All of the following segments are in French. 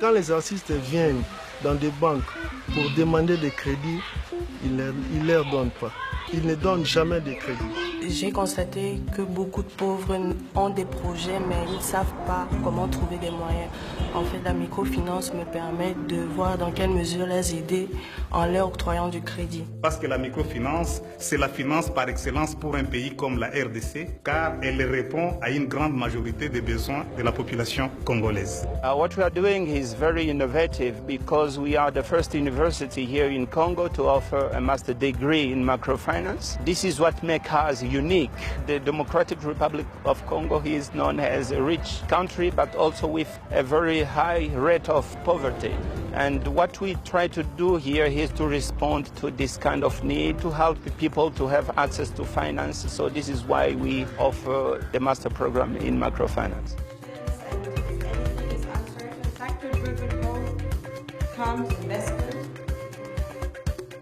Quand les artistes viennent dans des banques pour demander des crédits, ils ne leur donnent pas. Ils ne donnent jamais de crédit. J'ai constaté que beaucoup de pauvres ont des projets, mais ils ne savent pas comment trouver des moyens. En fait, la microfinance me permet de voir dans quelle mesure les aider en leur octroyant du crédit. Parce que la microfinance, c'est la finance par excellence pour un pays comme la RDC, car elle répond à une grande majorité des besoins de la population congolaise. What we are doing is very innovative because we are the first university here in Congo to offer a master degree in microfinance. This is what makes us unique. The Democratic Republic of Congo is known as a rich country, but also with a very high rate of poverty. And what we try to do here is to respond to this kind of need, to help people to have access to finance. So this is why we offer the master program in microfinance.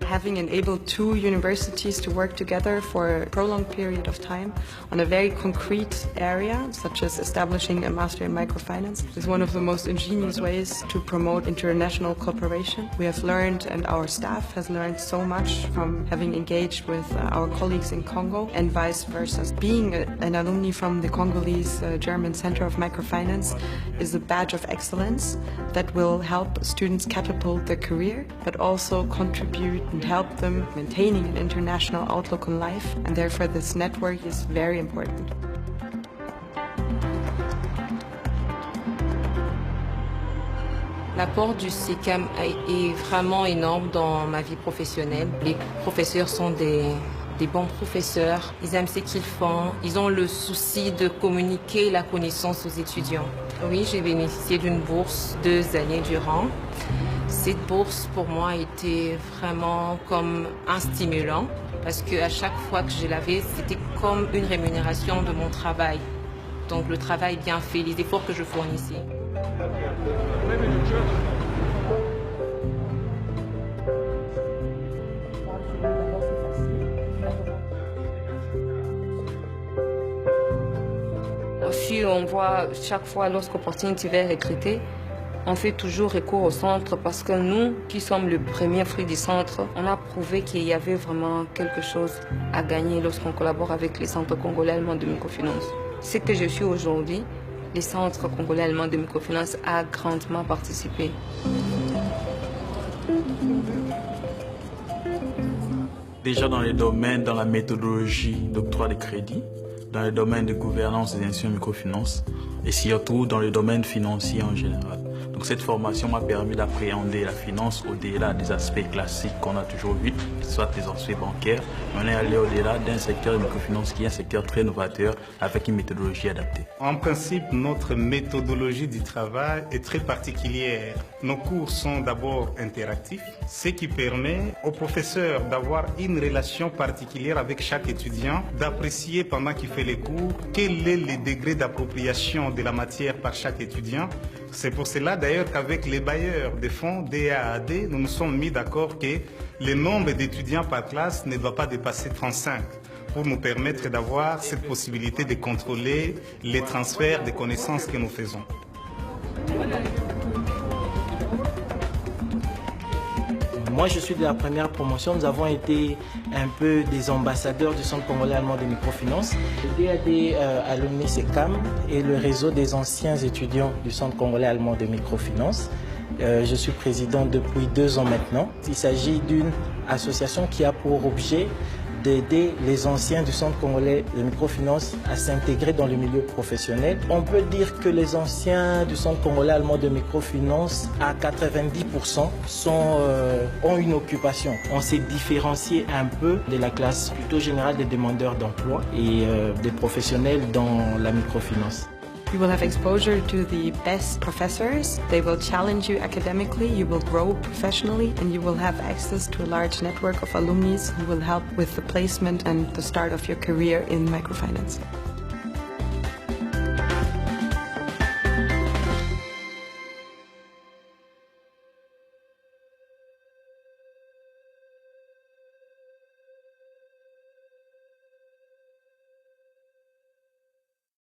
Having enabled two universities to work together for a prolonged period of time on a very concrete area, such as establishing a master in microfinance, is one of the most ingenious ways to promote international cooperation. We have learned, and our staff has learned so much from having engaged with our colleagues in Congo and vice versa. Being an alumni from the Congolese German Center of Microfinance is a badge of excellence that will help students catapult their career, but also contribute and help them maintaining an international outlook on life, and therefore this network is very important. L'apport du CECAM est vraiment énorme dans ma vie professionnelle. Les professeurs sont des bons professeurs, ils aiment ce qu'ils font, ils ont le souci de communiquer la connaissance aux étudiants. Oui, j'ai bénéficié d'une bourse 2 années durant. Cette bourse pour moi était vraiment comme un stimulant parce qu'à chaque fois que je l'avais, c'était comme une rémunération de mon travail. Donc le travail bien fait, les efforts que je fournissais. Aussi, on voit chaque fois lorsqu'Opportunity va recruter, on fait toujours recours au centre parce que nous, qui sommes le premier fruit du centre, on a prouvé qu'il y avait vraiment quelque chose à gagner lorsqu'on collabore avec les centres congolais allemands de microfinance. Ce que je suis aujourd'hui, les centres congolais allemands de microfinance a grandement participé. Déjà dans les domaines, dans la méthodologie d'octroi de crédit, dans le domaine de gouvernance des institutions de microfinance et surtout dans le domaine financier en général. Donc cette formation m'a permis d'appréhender la finance au-delà des aspects classiques qu'on a toujours vus, soit les aspects bancaires, mais on est allé au-delà d'un secteur de microfinance qui est un secteur très novateur avec une méthodologie adaptée. En principe, notre méthodologie du travail est très particulière. Nos cours sont d'abord interactifs, ce qui permet aux professeurs d'avoir une relation particulière avec chaque étudiant, d'apprécier pendant qu'il fait les cours quel est le degré d'appropriation de la matière par chaque étudiant. C'est pour cela d'ailleurs qu'avec les bailleurs des fonds DAAD, nous nous sommes mis d'accord que le nombre d'étudiants par classe ne doit pas dépasser 35 pour nous permettre d'avoir cette possibilité de contrôler les transferts de connaissances que nous faisons. Moi, je suis de la première promotion. Nous avons été un peu des ambassadeurs du Centre congolais allemand de microfinance. Le DAD Alumni CECAM et le réseau des anciens étudiants du Centre congolais allemand de microfinance. Je suis président depuis 2 ans maintenant. Il s'agit d'une association qui a pour objet d'aider les anciens du Centre congolais de microfinance à s'intégrer dans le milieu professionnel. On peut dire que les anciens du Centre congolais allemand de microfinance, à 90%, ont une occupation. On s'est différencié un peu de la classe plutôt générale des demandeurs d'emploi et des professionnels dans la microfinance. You will have exposure to the best professors. They will challenge you academically, you will grow professionally, and you will have access to a large network of alumni who will help with the placement and the start of your career in microfinance.